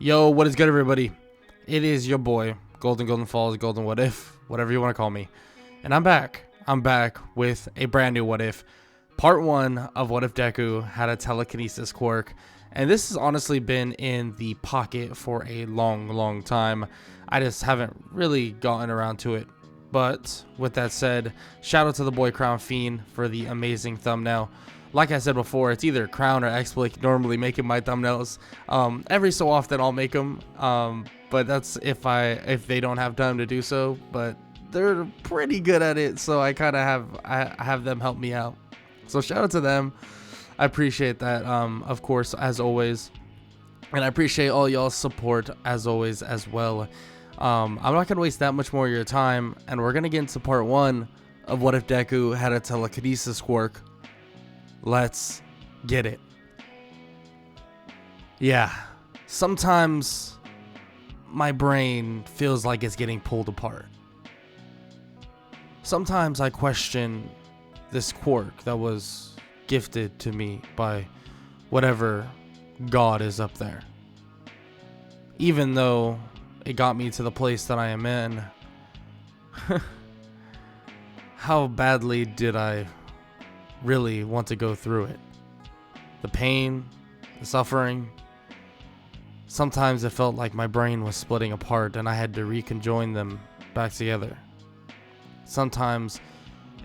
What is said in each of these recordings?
Yo, what is good, everybody? It is your boy, Golden Falls, Golden What If, whatever you want to call me. And I'm back. I'm back with a brand new What If. Part 1 of What If Deku had a telekinesis quirk. And this has honestly been in the pocket for a long time. I just haven't really gotten around to it. But with that said, shout out to the boy Crown Fiend for the amazing thumbnail. Like I said before, it's either Crown or Exploit normally making my thumbnails. Every so often I'll make them, but that's if they don't have time to do so. But they're pretty good at it, so I kind of have them help me out. So shout out to them. I appreciate that, of course, as always, and I appreciate all y'all's support as always as well. I'm not gonna waste that much more of your time, and we're gonna get into part 1 of What If Deku had a telekinesis quirk. Let's get it. Yeah, sometimes my brain feels like it's getting pulled apart. Sometimes I question this quirk that was gifted to me by whatever God is up there. Even though it got me to the place that I am in, how badly did I really want to go through it? The pain, the suffering. Sometimes it felt like my brain was splitting apart and I had to reconjoin them back together. Sometimes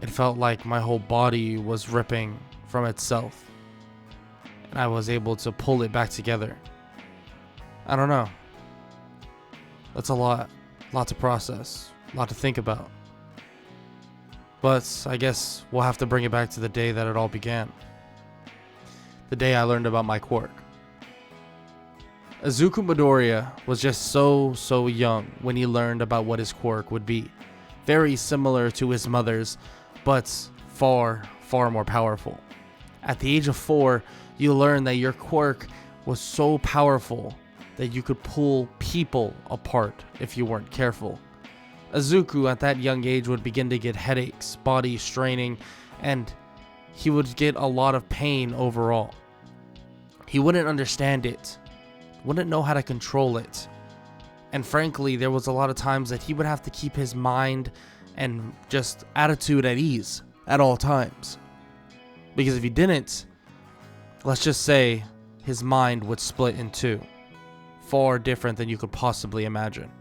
it felt like my whole body was ripping from itself and I was able to pull it back together. I don't know. That's a lot to process, a lot to think about. But I guess we'll have to bring it back to the day that it all began. The day I learned about my quirk. Izuku Midoriya was just so young when he learned about what his quirk would be. Very similar to his mother's, but far more powerful. At the age of 4, you learn that your quirk was so powerful that you could pull people apart if you weren't careful. Izuku at that young age would begin to get headaches, body straining, and he would get a lot of pain overall. He wouldn't understand it, wouldn't know how to control it. And frankly, there was a lot of times that he would have to keep his mind and just attitude at ease at all times. Because if he didn't, let's just say his mind would split in two. Far different than you could possibly imagine.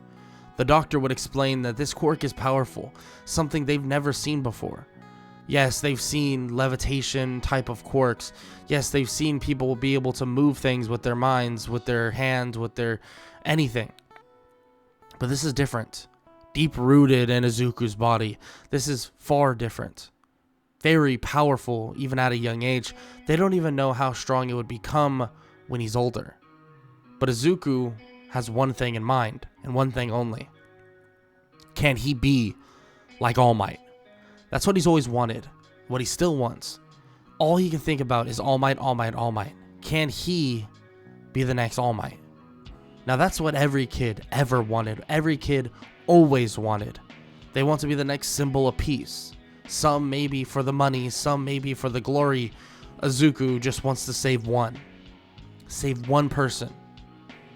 The doctor would explain that this quirk is powerful, something they've never seen before. Yes, they've seen levitation type of quirks. Yes, they've seen people be able to move things with their minds, with their hands, with their anything. But this is different. Deep rooted in Izuku's body. This is far different. Very powerful, even at a young age. They don't even know how strong it would become when he's older. But Izuku has one thing in mind, and one thing only. Can he be like All Might? That's what he's always wanted, what he still wants. All he can think about is All Might, All Might, All Might. Can he be the next All Might? Now that's what every kid ever wanted. Every kid always wanted. They want to be the next symbol of peace. Some maybe for the money, some maybe for the glory. Izuku just wants to save one. Save one person.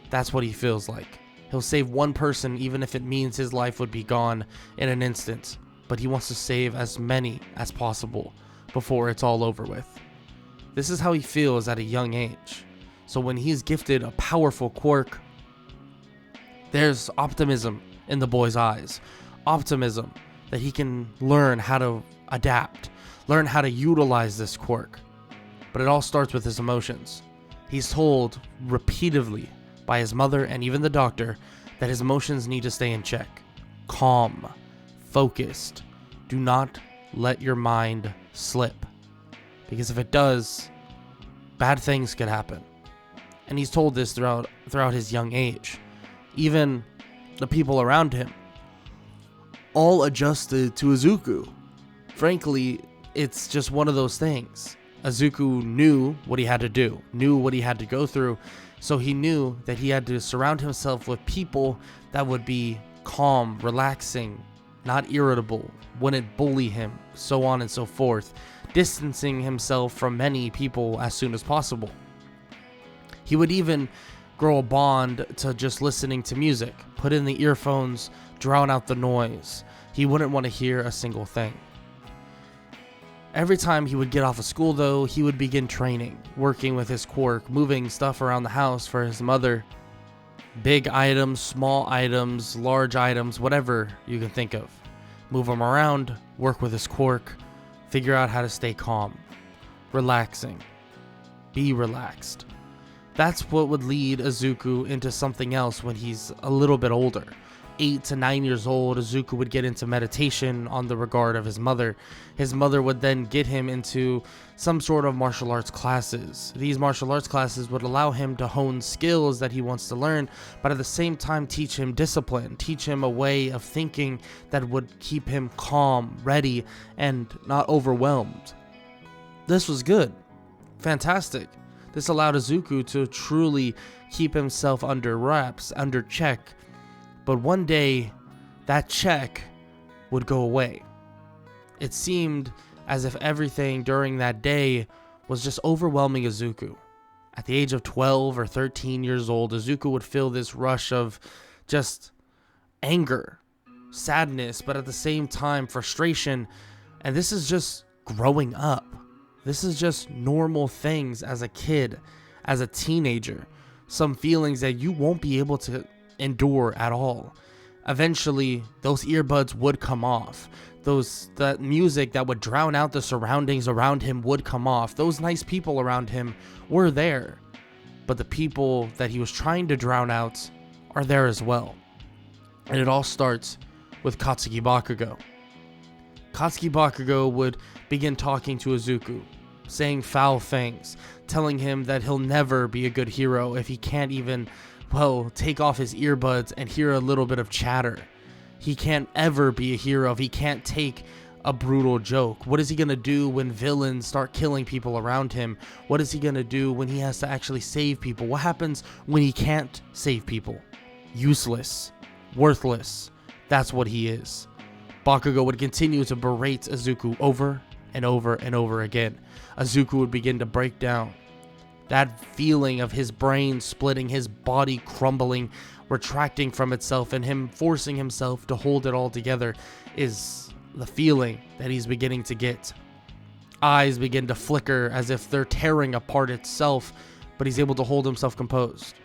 That's what he feels like. He'll save one person even if it means his life would be gone in an instant. But he wants to save as many as possible before it's all over with. This is how he feels at a young age. So when he's gifted a powerful quirk, there's optimism in the boy's eyes. Optimism that he can learn how to adapt, learn how to utilize this quirk. But it all starts with his emotions. He's told repeatedly by his mother and even the doctor that his emotions need to stay in check. Calm, focused. Do not let your mind slip. Because if it does, bad things could happen. And he's told this throughout his young age. Even the people around him all adjusted to Izuku. Frankly, it's just one of those things. Izuku knew what he had to do, knew what he had to go through, so he knew that he had to surround himself with people that would be calm, relaxing, not irritable, wouldn't bully him, so on and so forth, distancing himself from many people as soon as possible. He would even grow a bond to just listening to music. Put in the earphones, drown out the noise. He wouldn't want to hear a single thing. Every time he would get off of school though, he would begin training, working with his quirk, moving stuff around the house for his mother. Big items, small items, large items, whatever you can think of. Move them around, work with his quirk, figure out how to stay calm, relaxing, be relaxed. That's what would lead Izuku into something else when he's a little bit older. 8 to 9 years old, Izuku would get into meditation on the regard of his mother. His mother would then get him into some sort of martial arts classes. These martial arts classes would allow him to hone skills that he wants to learn, but at the same time teach him discipline, teach him a way of thinking that would keep him calm, ready, and not overwhelmed. This was good. Fantastic. This allowed Izuku to truly keep himself under wraps, under check. But one day, that check would go away. It seemed as if everything during that day was just overwhelming Izuku. At the age of 12 or 13 years old, Izuku would feel this rush of just anger, sadness, but at the same time frustration. And this is just growing up. This is just normal things as a kid, as a teenager. Some feelings that you won't be able to endure at all. Eventually, those earbuds would come off. That music that would drown out the surroundings around him would come off. Those nice people around him were there. But the people that he was trying to drown out are there as well. And it all starts with Katsuki Bakugo. Katsuki Bakugo would begin talking to Izuku, saying foul things, telling him that he'll never be a good hero if he can't even, take off his earbuds and hear a little bit of chatter. He can't ever be a hero if he can't take a brutal joke. What is he going to do when villains start killing people around him? What is he going to do when he has to actually save people? What happens when he can't save people? Useless. Worthless. That's what he is. Bakugo would continue to berate Izuku over and over and over again. Izuku would begin to break down. That feeling of his brain splitting, his body crumbling, retracting from itself, and him forcing himself to hold it all together is the feeling that he's beginning to get. Eyes begin to flicker as if they're tearing apart itself, but he's able to hold himself composed.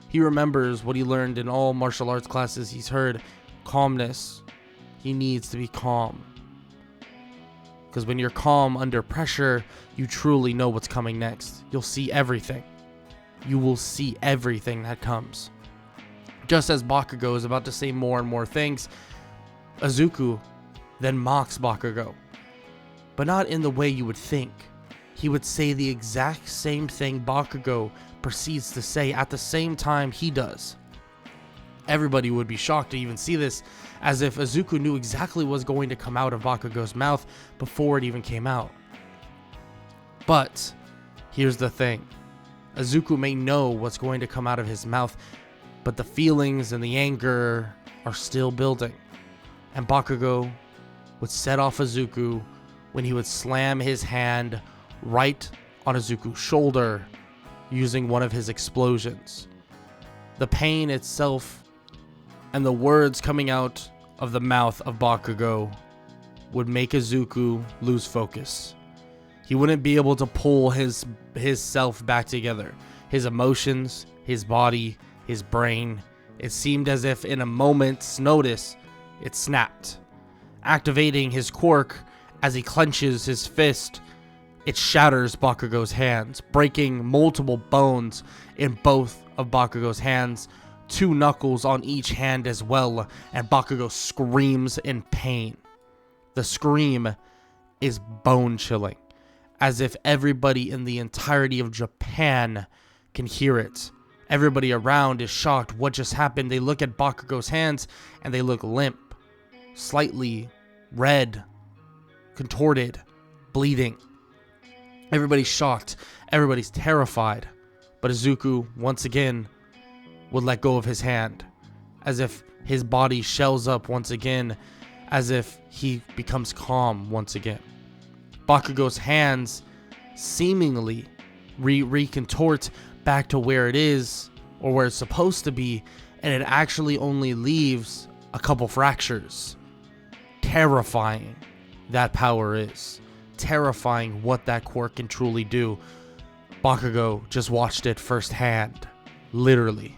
He remembers what he learned in all martial arts classes he's heard. Calmness. He needs to be calm. Because when you're calm under pressure, you truly know what's coming next. You'll see everything. You will see everything that comes. Just as Bakugo is about to say more and more things, Izuku then mocks Bakugo. But not in the way you would think. He would say the exact same thing Bakugo proceeds to say at the same time he does. Everybody would be shocked to even see this, as if Izuku knew exactly what was going to come out of Bakugo's mouth before it even came out. But here's the thing. Izuku may know what's going to come out of his mouth, but the feelings and the anger are still building. And Bakugo would set off Izuku when he would slam his hand right on Izuku's shoulder using one of his explosions. The pain itself and the words coming out of the mouth of Bakugo would make Izuku lose focus. He wouldn't be able to pull his self back together. His emotions, his body, his brain. It seemed as if in a moment's notice, it snapped. Activating his quirk as he clenches his fist, it shatters Bakugo's hands, breaking multiple bones in both of Bakugo's hands, 2 knuckles on each hand as well, and Bakugo screams in pain. The scream is bone-chilling, as if everybody in the entirety of Japan can hear it. Everybody around is shocked. What just happened? They look at Bakugo's hands, and they look limp, slightly red, contorted, bleeding. Everybody's shocked. Everybody's terrified. But Izuku, once again, would let go of his hand, as if his body shells up once again, as if he becomes calm once again. Bakugo's hands seemingly recontort back to where it is, or where it's supposed to be, and it actually only leaves a couple fractures. Terrifying that power is. Terrifying what that quirk can truly do. Bakugo just watched it firsthand. Literally.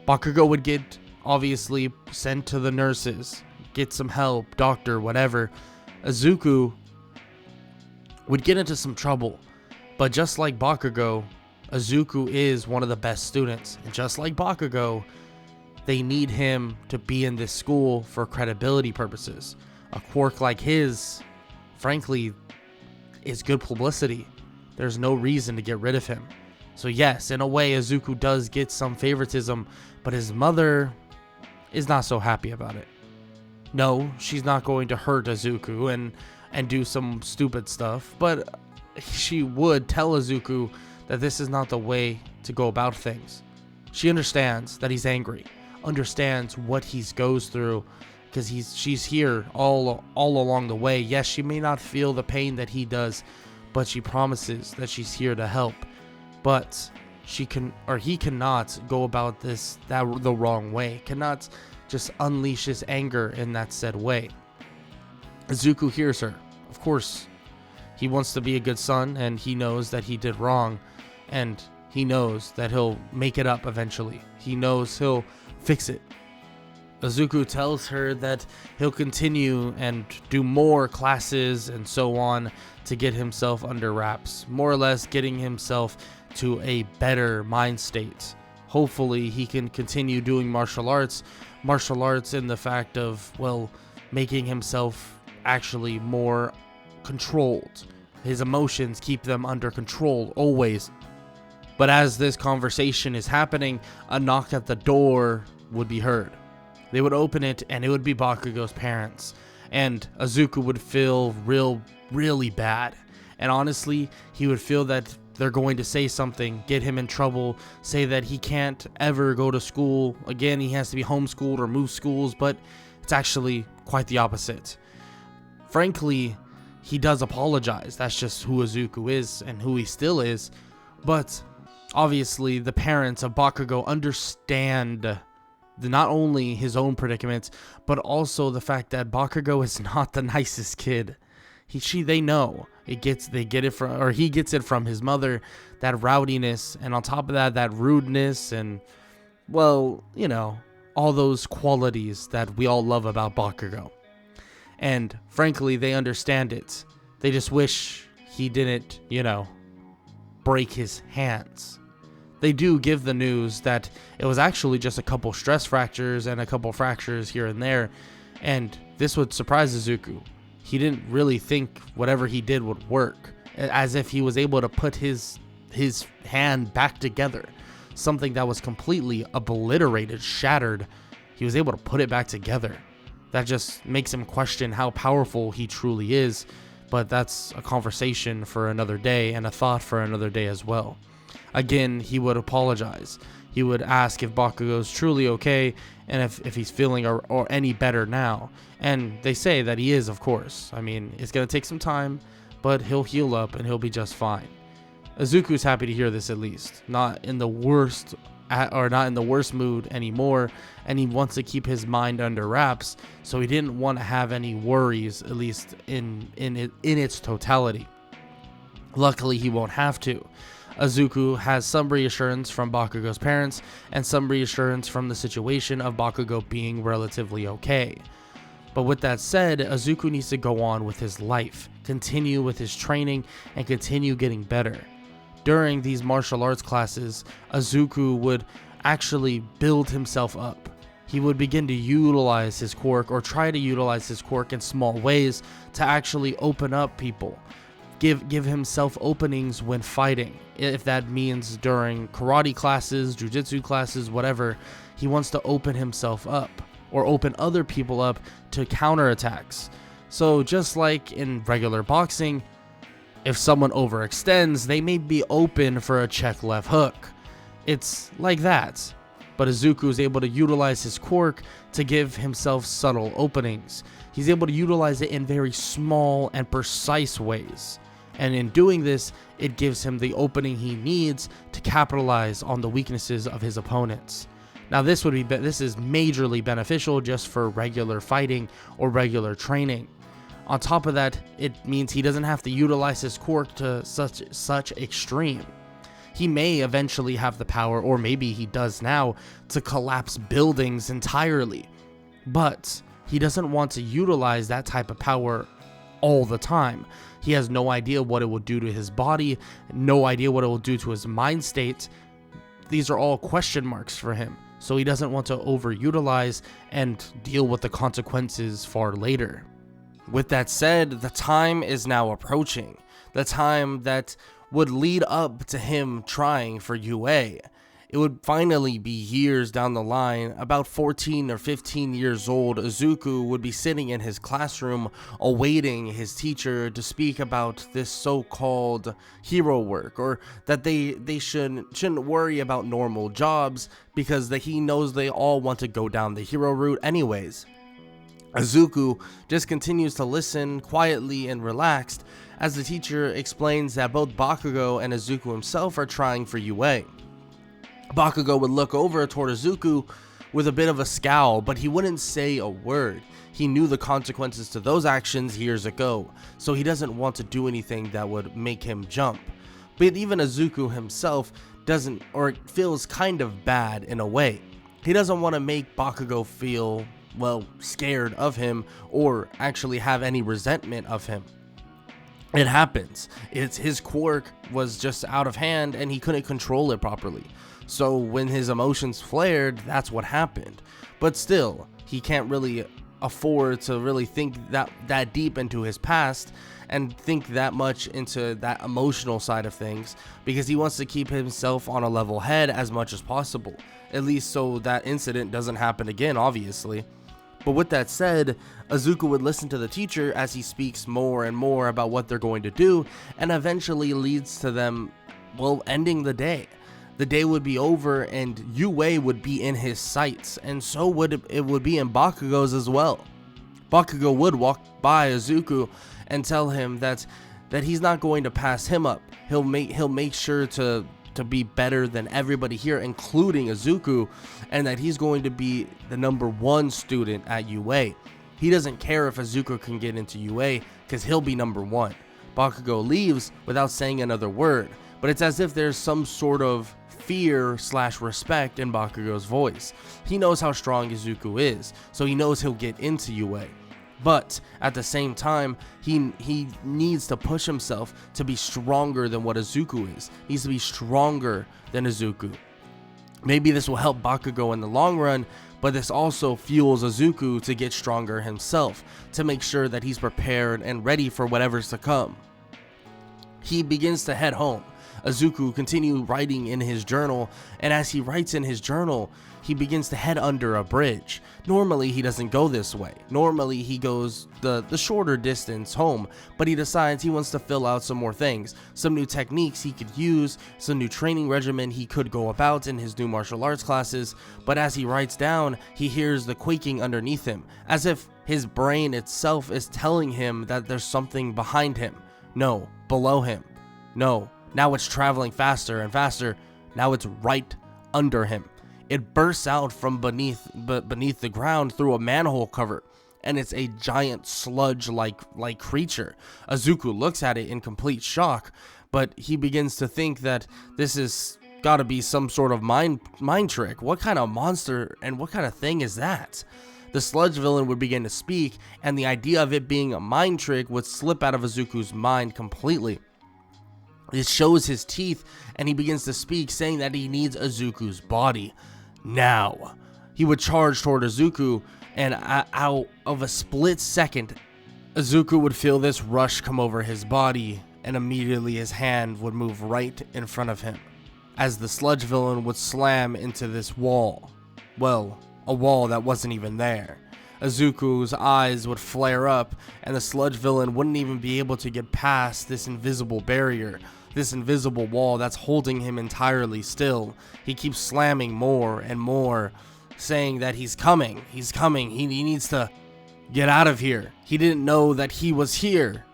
Bakugo would get, obviously, sent to the nurses, get some help, doctor, whatever. Izuku would get into some trouble. But just like Bakugo, Izuku is one of the best students. And just like Bakugo, they need him to be in this school for credibility purposes. A quirk like his, frankly, is good publicity. There's no reason to get rid of him. So yes, in a way, Izuku does get some favoritism, but his mother is not so happy about it. No, she's not going to hurt Izuku and do some stupid stuff, but she would tell Izuku that this is not the way to go about things. She understands that he's angry, understands what he goes through, because she's here all along the way. Yes, she may not feel the pain that he does, but she promises that she's here to help. But he cannot go about this the wrong way. Cannot just unleash his anger in that said way. Izuku hears her. Of course, he wants to be a good son, and he knows that he did wrong, and he knows that he'll make it up eventually. He knows he'll fix it. Izuku tells her that he'll continue and do more classes and so on to get himself under wraps, more or less getting himself to a better mind state. Hopefully he can continue doing martial arts in the fact of, well, making himself actually more controlled. His emotions, keep them under control always. But as this conversation is happening, a knock at the door would be heard. They would open it, and it would be Bakugo's parents. And Izuku would feel really bad. And honestly, he would feel that they're going to say something, get him in trouble, say that he can't ever go to school. Again, he has to be homeschooled or move schools, but it's actually quite the opposite. Frankly, he does apologize. That's just who Izuku is and who he still is. But obviously, the parents of Bakugo understand not only his own predicament, but also the fact that Bakugo is not the nicest kid. They know he gets it from his mother, that rowdiness, and on top of that rudeness, and, well, you know, all those qualities that we all love about Bakugo. And frankly, they understand it. They just wish he didn't, break his hands. They do give the news that it was actually just a couple stress fractures and a couple fractures here and there, and this would surprise Izuku. He didn't really think whatever he did would work, as if he was able to put his hand back together. Something that was completely obliterated, shattered, he was able to put it back together. That just makes him question how powerful he truly is, but that's a conversation for another day and a thought for another day as well. Again, he would apologize. He would ask if Bakugo's truly okay and if he's feeling or any better now. And they say that he is, of course. I mean, it's going to take some time, but he'll heal up and he'll be just fine. Izuku's happy to hear this, at least. Not in the worst mood anymore, and he wants to keep his mind under wraps, so he didn't want to have any worries, at least in its totality. Luckily, he won't have to. Izuku has some reassurance from Bakugo's parents and some reassurance from the situation of Bakugo being relatively okay. But with that said, Izuku needs to go on with his life, continue with his training, and continue getting better. During these martial arts classes, Izuku would actually build himself up. He would begin to utilize his quirk, or try to utilize his quirk in small ways to actually open up people. Give himself openings when fighting. If that means during karate classes, jujitsu classes, whatever, he wants to open himself up or open other people up to counterattacks. So just like in regular boxing, if someone overextends, they may be open for a check left hook. It's like that. But Izuku is able to utilize his quirk to give himself subtle openings. He's able to utilize it in very small and precise ways. And in doing this, it gives him the opening he needs to capitalize on the weaknesses of his opponents. Now this is majorly beneficial just for regular fighting or regular training. On top of that, it means he doesn't have to utilize his quirk to such extreme. He may eventually have the power, or maybe he does now, to collapse buildings entirely. But he doesn't want to utilize that type of power all the time. He has no idea what it will do to his body, no idea what it will do to his mind state. These are all question marks for him. So he doesn't want to overutilize and deal with the consequences far later. With that said, the time is now approaching. The time that would lead up to him trying for UA. It would finally be years down the line. About 14 or 15 years old, Izuku would be sitting in his classroom awaiting his teacher to speak about this so-called hero work, or that they shouldn't worry about normal jobs because he knows they all want to go down the hero route anyways. Izuku just continues to listen quietly and relaxed as the teacher explains that both Bakugo and Izuku himself are trying for UA. Bakugo would look over toward Izuku with a bit of a scowl, but he wouldn't say a word. He knew the consequences to those actions years ago, so he doesn't want to do anything that would make him jump. But even Izuku himself doesn't, or feels kind of bad in a way. He doesn't want to make Bakugo feel, well, scared of him or actually have any resentment of him. It happens. His quirk was just out of hand and he couldn't control it properly. So when his emotions flared, that's what happened. But still, he can't really afford to really think that deep into his past and think that much into that emotional side of things, because he wants to keep himself on a level head as much as possible, at least so that incident doesn't happen again, obviously. But with that said, Izuku would listen to the teacher as he speaks more and more about what they're going to do, and eventually leads to them, well, ending the day. The day would be over and UA would be in his sights, and so would it be in Bakugo's as well. Bakugo would walk by Izuku and tell him that he's not going to pass him up. He'll make sure to be better than everybody here, including Izuku, and that he's going to be the #1 student at UA. He doesn't care if Izuku can get into UA because he'll be #1. Bakugo leaves without saying another word, but it's as if there's some sort of fear/respect in Bakugo's voice. He knows how strong Izuku is, so he knows he'll get into UA. But at the same time, he needs to push himself to be stronger than what Izuku is. He needs to be stronger than Izuku. Maybe this will help Bakugo in the long run, but this also fuels Izuku to get stronger himself, to make sure that he's prepared and ready for whatever's to come. He begins to head home. Izuku continues writing in his journal, and as he writes in his journal, he begins to head under a bridge. Normally he doesn't go this way. Normally he goes the shorter distance home, but he decides he wants to fill out some more things, some new techniques he could use, some new training regimen he could go about in his new martial arts classes. But as he writes down, he hears the quaking underneath him, as if his brain itself is telling him that there's something behind him. No, below him. No, now it's traveling faster and faster. Now it's right under him. It bursts out from beneath the ground through a manhole cover, and it's a giant sludge-like creature. Izuku looks at it in complete shock, but he begins to think that this is gotta be some sort of mind trick. What kind of monster and what kind of thing is that? The sludge villain would begin to speak, and the idea of it being a mind trick would slip out of Izuku's mind completely. It shows his teeth, and he begins to speak, saying that he needs Izuku's body. Now, he would charge toward Izuku, and out of a split second, Izuku would feel this rush come over his body, and immediately his hand would move right in front of him, as the sludge villain would slam into this wall. Well, a wall that wasn't even there. Izuku's eyes would flare up, and the sludge villain wouldn't even be able to get past this invisible barrier, this invisible wall that's holding him entirely still. He keeps slamming more and more, saying that he's coming, he needs to get out of here. He didn't know that he was here,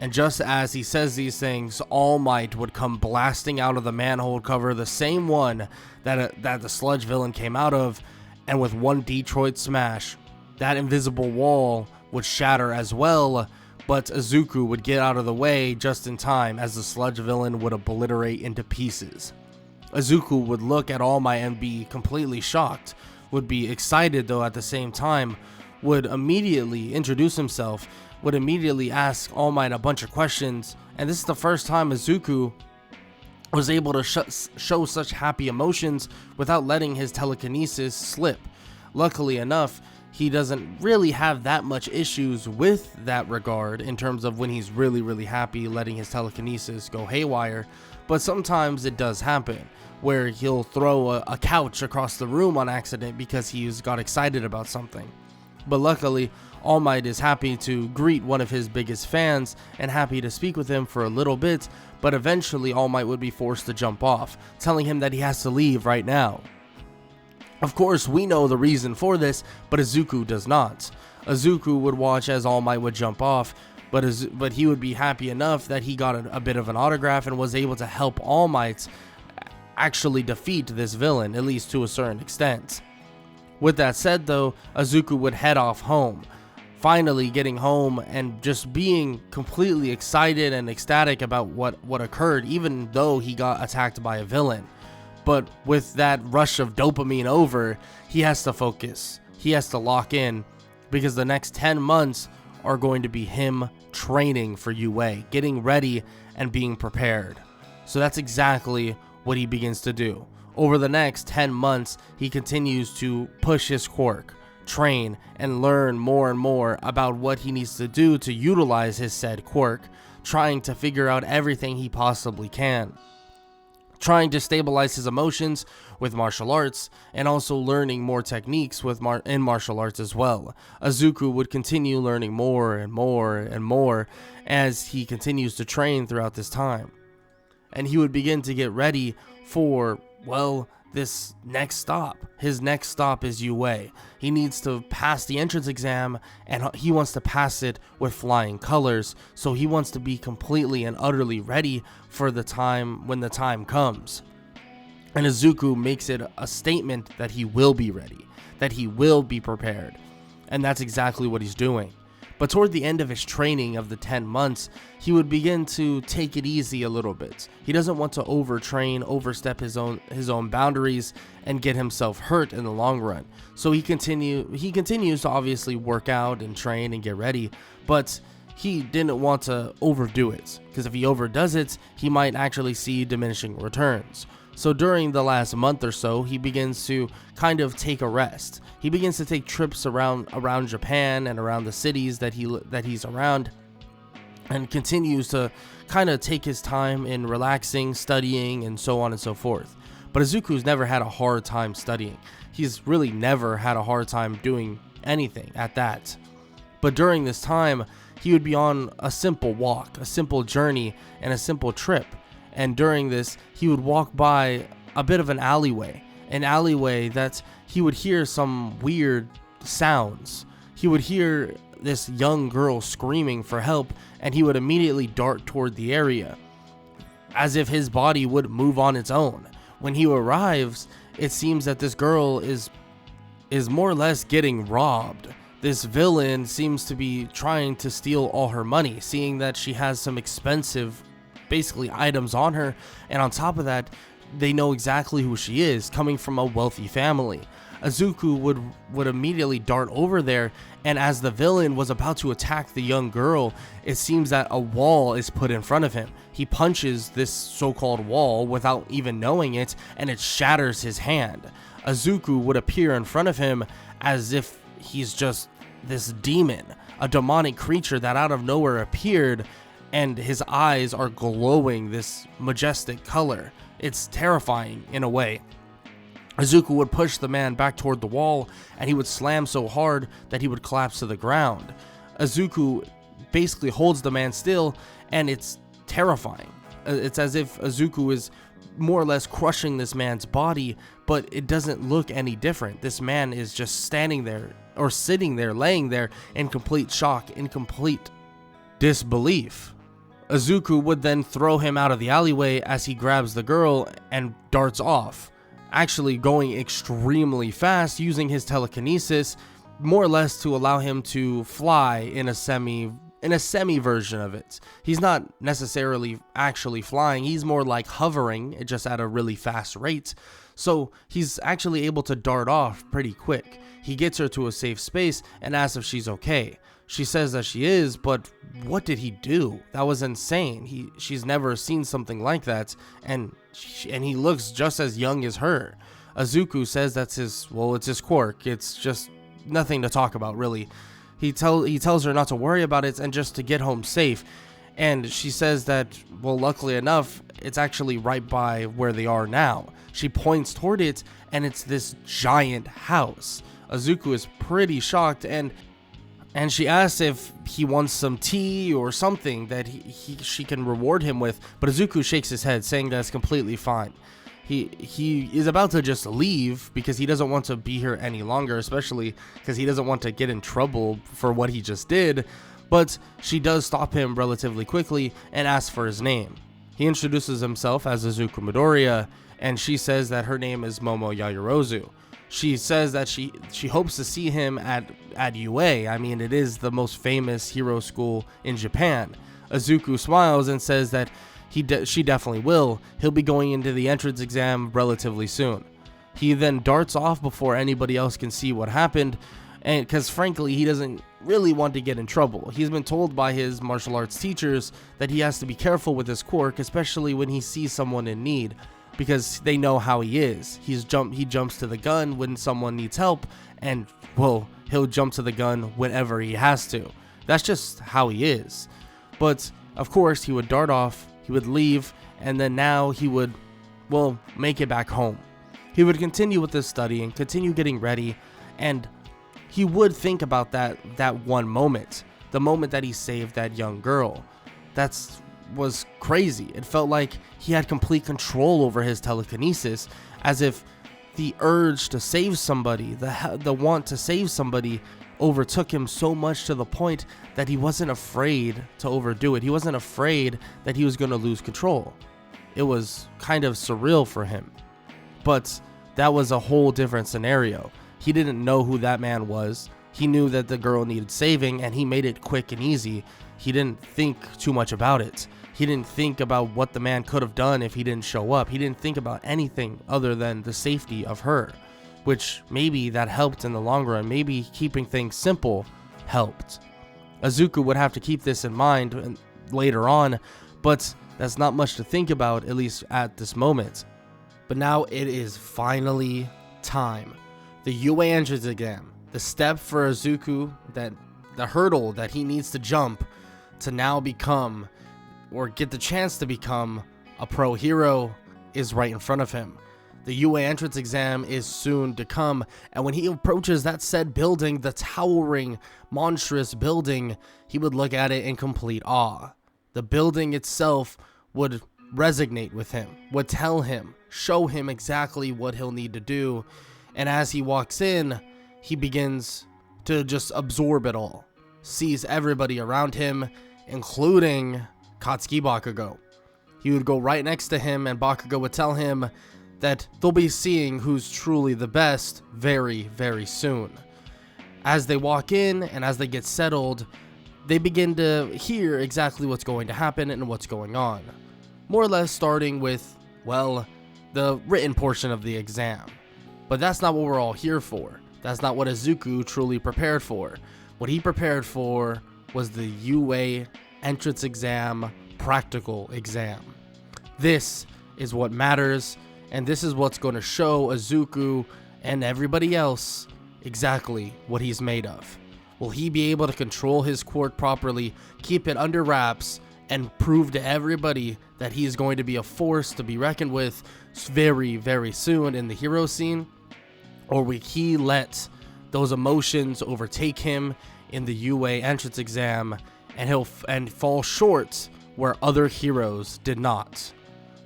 And just as he says these things, All Might would come blasting out of the manhole cover, the same one that the sludge villain came out of, and with one Detroit smash, that invisible wall would shatter as well, but Izuku would get out of the way just in time as the sludge villain would obliterate into pieces. Izuku would look at All Might and be completely shocked, would be excited though at the same time, would immediately introduce himself, would immediately ask All Might a bunch of questions, and this is the first time Izuku was able to show such happy emotions without letting his telekinesis slip. Luckily enough, he doesn't really have that much issues with that regard in terms of when he's really happy letting his telekinesis go haywire, but sometimes it does happen where he'll throw a couch across the room on accident because he's got excited about something. But luckily, All Might is happy to greet one of his biggest fans and happy to speak with him for a little bit, but eventually All Might would be forced to jump off, telling him that he has to leave right now. Of course, we know the reason for this, but Izuku does not. Izuku would watch as All Might would jump off, but he would be happy enough that he got a bit of an autograph and was able to help All Might actually defeat this villain, at least to a certain extent. With that said though, Izuku would head off home, finally getting home and just being completely excited and ecstatic about what occurred, even though he got attacked by a villain. But with that rush of dopamine over, he has to focus, he has to lock in, because the next 10 months are going to be him training for UA, getting ready and being prepared. So that's exactly what he begins to do. Over the next 10 months, he continues to push his quirk, train, and learn more and more about what he needs to do to utilize his said quirk, trying to figure out everything he possibly can, trying to stabilize his emotions with martial arts, and also learning more techniques in martial arts as well. Izuku would continue learning more and more and more as he continues to train throughout this time. And he would begin to get ready for, well, this next stop. His next stop is UA. He needs to pass the entrance exam, and he wants to pass it with flying colors, so he wants to be completely and utterly ready for the time when the time comes. And Izuku makes it a statement that he will be ready, that he will be prepared, and that's exactly what he's doing. But toward the end of his training of the 10 months, he would begin to take it easy a little bit. He doesn't want to overtrain, overstep his own boundaries, and get himself hurt in the long run. So he continues to obviously work out and train and get ready, but he didn't want to overdo it, because if he overdoes it, he might actually see diminishing returns. So during the last month or so, he begins to kind of take a rest. He begins to take trips around Japan and around the cities that he's around, and continues to kind of take his time in relaxing, studying, and so on and so forth. But Izuku's never had a hard time studying. He's really never had a hard time doing anything at that. But during this time, he would be on a simple walk, a simple journey, and a simple trip. And during this, he would walk by a bit of an alleyway that he would hear some weird sounds. He would hear this young girl screaming for help, and he would immediately dart toward the area, as if his body would move on its own. When he arrives, it seems that this girl is more or less getting robbed. This villain seems to be trying to steal all her money, seeing that she has some expensive basically items on her, and on top of that, they know exactly who she is, coming from a wealthy family. Izuku would immediately dart over there, and as the villain was about to attack the young girl, it seems that a wall is put in front of him. He punches this so-called wall without even knowing it, and it shatters his hand. Izuku would appear in front of him as if he's just this demon, a demonic creature that out of nowhere appeared, and his eyes are glowing this majestic color. It's terrifying in a way. Izuku would push the man back toward the wall, and he would slam so hard that he would collapse to the ground. Izuku basically holds the man still, and it's terrifying. It's as if Izuku is more or less crushing this man's body, but it doesn't look any different. This man is just standing there, or sitting there, laying there in complete shock, in complete disbelief. Izuku would then throw him out of the alleyway as he grabs the girl and darts off, actually going extremely fast using his telekinesis, more or less to allow him to fly in a semi version of it. He's not necessarily actually flying, he's more like hovering, just at a really fast rate. So he's actually able to dart off pretty quick. He gets her to a safe space and asks if she's okay. She says that she is, but what did he do? That was insane. She's never seen something like that, and he looks just as young as her. Izuku says that's it's his quirk. It's just nothing to talk about, really. He tells her not to worry about it and just to get home safe. And she says that, well, luckily enough, it's actually right by where they are now. She points toward it, and it's this giant house. Izuku is pretty shocked, and she asks if he wants some tea or something that she can reward him with, but Izuku shakes his head, saying that it's completely fine. He is about to just leave because he doesn't want to be here any longer, especially because he doesn't want to get in trouble for what he just did, but she does stop him relatively quickly and asks for his name. He introduces himself as Izuku Midoriya, and she says that her name is Momo Yaoyorozu. She says that she hopes to see him at UA. I mean, it is the most famous hero school in Japan. Izuku smiles and says that she definitely will. He'll be going into the entrance exam relatively soon. He then darts off before anybody else can see what happened, and because frankly he doesn't really want to get in trouble. He's been told by his martial arts teachers that he has to be careful with his quirk, especially when he sees someone in need, because they know how he is. He jumps to the gun when someone needs help, and well, he'll jump to the gun whenever he has to. That's just how he is. But of course he would dart off, he would leave, and then now he would, well, make it back home. He would continue with his studying, continue getting ready, and he would think about that one moment, the moment that he saved that young girl. That was crazy. It felt like he had complete control over his telekinesis, as if the urge to save somebody, the want to save somebody, overtook him so much to the point that he wasn't afraid to overdo it. He wasn't afraid that he was going to lose control. It was kind of surreal for him. But that was a whole different scenario. He didn't know who that man was. He knew that the girl needed saving, and he made it quick and easy. He didn't think too much about it. He didn't think about what the man could have done if he didn't show up. He didn't think about anything other than the safety of her, which maybe that helped in the long run. Maybe keeping things simple helped. Izuku would have to keep this in mind later on, but that's not much to think about, at least at this moment. But now it is finally time. The UA entrance exam, the step for Izuku, the hurdle that he needs to jump to now become, or get the chance to become, a pro hero, is right in front of him. The UA entrance exam is soon to come, and when he approaches that said building, the towering, monstrous building, he would look at it in complete awe. The building itself would resonate with him, would tell him, show him exactly what he'll need to do, and as he walks in, he begins to just absorb it all, sees everybody around him, including Katsuki Bakugo. He would go right next to him, and Bakugo would tell him that they'll be seeing who's truly the best very, very soon. As they walk in and as they get settled, they begin to hear exactly what's going to happen and what's going on. More or less starting with, well, the written portion of the exam. But that's not what we're all here for. That's not what Izuku truly prepared for. What he prepared for was the UA entrance exam, practical exam. This is what matters, and this is what's going to show Izuku and everybody else exactly what he's made of. Will he be able to control his quirk properly, keep it under wraps, and prove to everybody that he is going to be a force to be reckoned with very, very soon in the hero scene? Or will he let those emotions overtake him in the UA entrance exam, and he'll fall short where other heroes did not?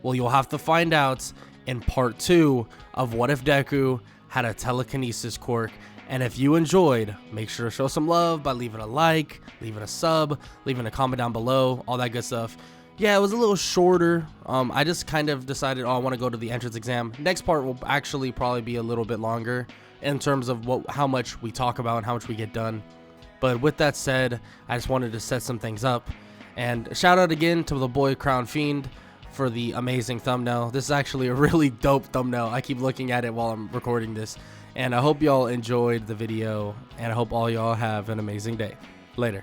Well, you'll have to find out in part 2 of What If Deku, had a telekinesis quirk. And if you enjoyed, make sure to show some love by leaving a like, leaving a sub, leaving a comment down below, all that good stuff. Yeah, it was a little shorter. I just kind of decided, oh, I want to go to the entrance exam. Next part will actually probably be a little bit longer in terms of how much we talk about and how much we get done. But with that said, I just wanted to set some things up. And shout out again to the boy Crown Fiend for the amazing thumbnail. This is actually a really dope thumbnail. I keep looking at it while I'm recording this. And I hope y'all enjoyed the video, and I hope all y'all have an amazing day. Later.